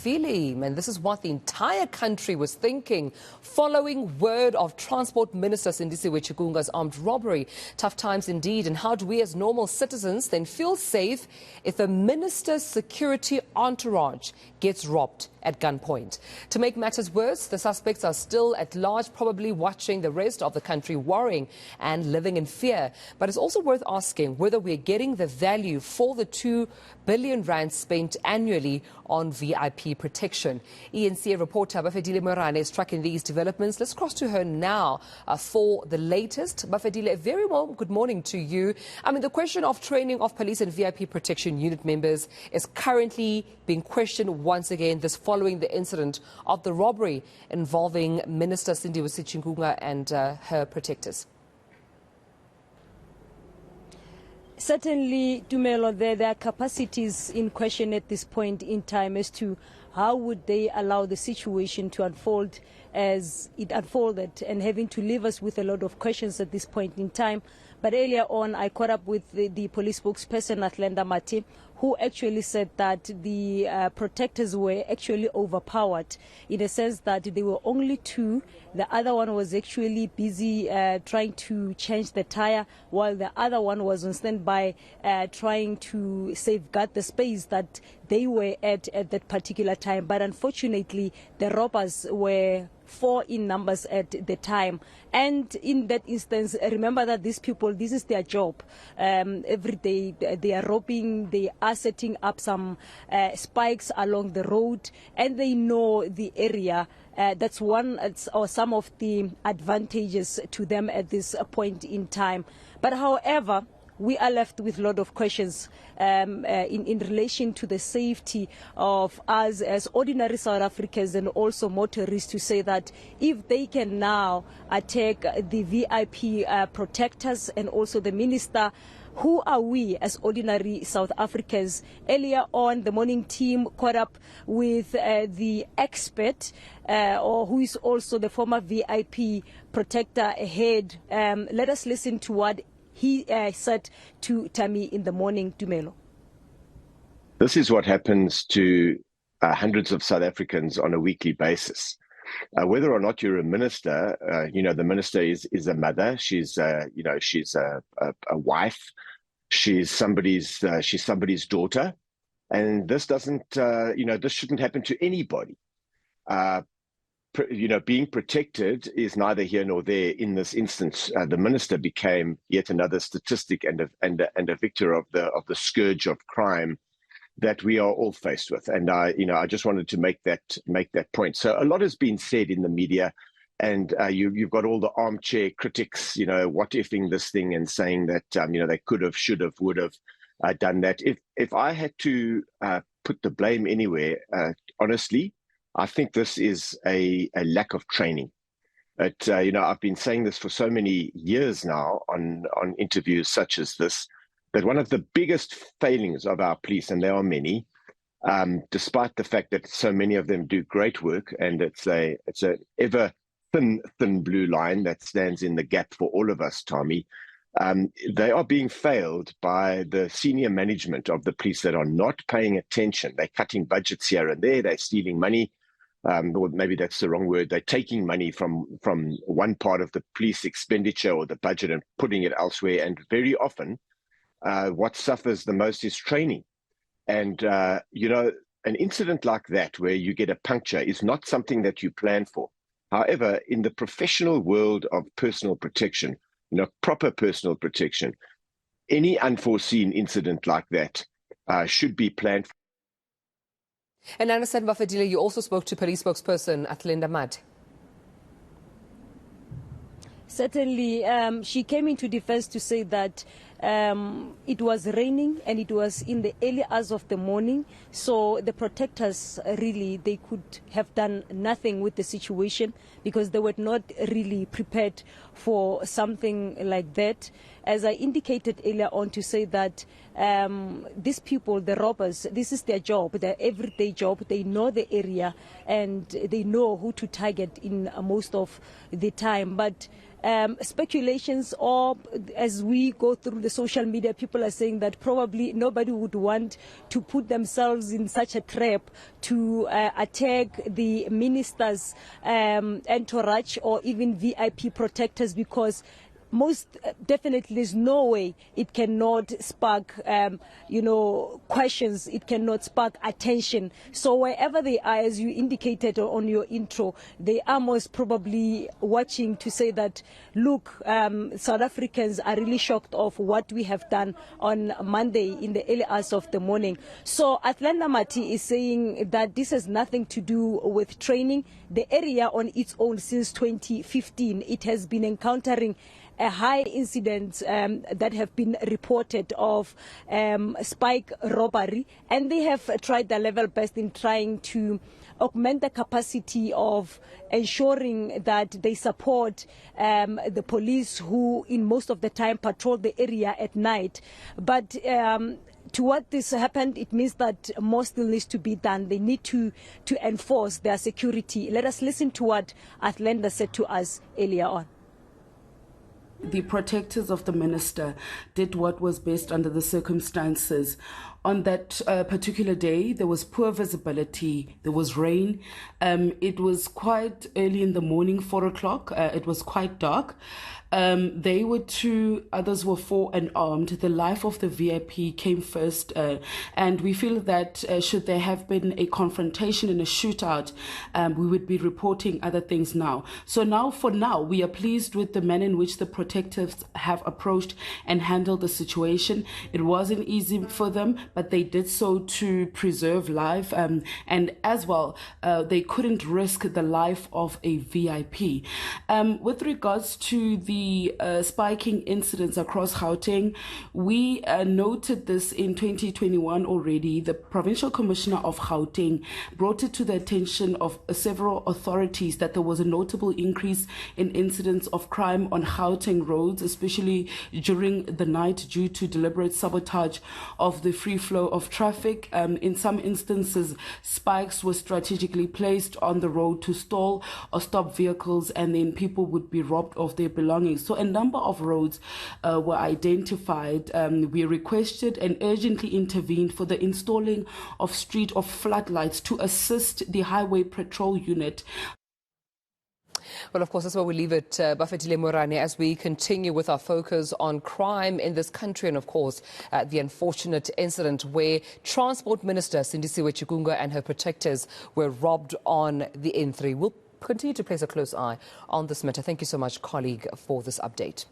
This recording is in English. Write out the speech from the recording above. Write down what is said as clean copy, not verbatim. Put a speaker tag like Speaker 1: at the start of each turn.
Speaker 1: Bafedile, and this is what the entire country was thinking following word of Transport Minister Sindisiwe Chikunga's armed robbery. Tough times indeed, and how do we as normal citizens then feel safe if a minister's security entourage gets robbed at gunpoint? To make matters worse, the suspects are still at large, probably watching the rest of the country worrying and living in fear. But it's also worth asking whether we're getting the value for the 2 billion rand spent annually on VIP protection. eNCA reporter Bafedile Moerane is tracking these developments. Let's cross to her now for the latest. Bafedile, a very well good morning to you. I mean, the question of training of police and VIP protection unit members is currently being questioned once again, this following the incident of the robbery involving Minister Sindisiwe Chikunga and her protectors.
Speaker 2: Certainly, Dumelo, there are capacities in question at this point in time as to how would they allow the situation to unfold as it unfolded, and having to leave us with a lot of questions at this point in time. But earlier on, I caught up with the police spokesperson, Athlenda Mati, who actually said that the protectors were actually overpowered, in a sense that they were only 2. The other one was actually busy trying to change the tire, while the other one was on standby trying to safeguard the space that they were at that particular time. But unfortunately, the robbers were 4 in numbers at the time. And in that instance, remember that these people, this is their job. Every day they are robbing, they are setting up some spikes along the road, and they know the area. That's one or some of the advantages to them at this point in time. But however, we are left with a lot of questions in relation to the safety of us as ordinary South Africans and also motorists, to say that if they can now attack the VIP protectors and also the minister, who are we as ordinary South Africans? Earlier on, the morning team caught up with the expert, or who is also the former VIP protector head. Let us listen to what he said to Tammy in the morning, Dumelo.
Speaker 3: This is what happens to hundreds of South Africans on a weekly basis. Whether or not you're a minister, the minister is a mother. She's she's a wife. She's somebody's daughter, and this doesn't this shouldn't happen to anybody. Being protected is neither here nor there in this instance. The minister became yet another statistic and a victor of the scourge of crime that we are all faced with. And I just wanted to make that point. So a lot has been said in the media, and you've got all the armchair critics, what ifing this thing and saying that they could have, should have, would have done that. If I had to put the blame anywhere, honestly, I think this is a lack of training. But I've been saying this for so many years now on interviews such as this, that one of the biggest failings of our police, and there are many, despite the fact that so many of them do great work, and it's a ever thin blue line that stands in the gap for all of us, Tommy. They are being failed by the senior management of the police that are not paying attention. They're cutting budgets here and there. They're stealing money. Or maybe that's the wrong word. They're taking money from one part of the police expenditure or the budget and putting it elsewhere. And very often, what suffers the most is training. And, an incident like that where you get a puncture is not something that you plan for. However, in the professional world of personal protection, proper personal protection, any unforeseen incident like that should be planned for.
Speaker 1: And I understand, Bafedile, you also spoke to police spokesperson Athlenda Mati.
Speaker 2: Certainly, she came into defense to say that it was raining and it was in the early hours of the morning, so the protectors they could have done nothing with the situation because they were not really prepared for something like that. As I indicated earlier on, to say that these people, the robbers, this is their job, their everyday job. They know the area and they know who to target in most of the time. But speculations, or as we go through the social media, people are saying that probably nobody would want to put themselves in such a trap to attack the minister's entourage or even VIP protectors, because most definitely there's no way it cannot spark questions, it cannot spark attention. So wherever they are, as you indicated on your intro, they are most probably watching to say that, look, South Africans are really shocked of what we have done on Monday in the early hours of the morning. So Athlenda Mati is saying that this has nothing to do with training. The area on its own since 2015, it has been encountering a high incidents that have been reported of spike robbery, and they have tried their level best in trying to augment the capacity of ensuring that they support the police, who in most of the time patrol the area at night. But to what this happened, it means that more still needs to be done. They need to enforce their security. Let us listen to what Athlenda said to us earlier on.
Speaker 4: The protectors of the minister did what was best under the circumstances. On that particular day, there was poor visibility, there was rain. It was quite early in the morning, 4 o'clock. It was quite dark. They were 2, others were 4 and armed. The life of the VIP came first, and we feel that should there have been a confrontation and a shootout, we would be reporting other things now. So now, for now, we are pleased with the manner in which the protectives have approached and handled the situation. It wasn't easy for them, but they did so to preserve life, and as well, they couldn't risk the life of a VIP. With regards to the spiking incidents across Gauteng, we noted this in 2021 already. The Provincial Commissioner of Gauteng brought it to the attention of several authorities that there was a notable increase in incidents of crime on Gauteng roads, especially during the night, due to deliberate sabotage of the free flow of traffic. In some instances, spikes were strategically placed on the road to stall or stop vehicles, and then people would be robbed of their belongings. So a number of roads were identified. We requested and urgently intervened for the installing of street or floodlights to assist the highway patrol unit.
Speaker 1: Well, of course, that's where we leave it, Bafedile Moerane, as we continue with our focus on crime in this country, and of course, the unfortunate incident where Transport Minister Sindisiwe Chikunga and her protectors were robbed on the N3. We'll continue to place a close eye on this matter. Thank you so much, colleague, for this update.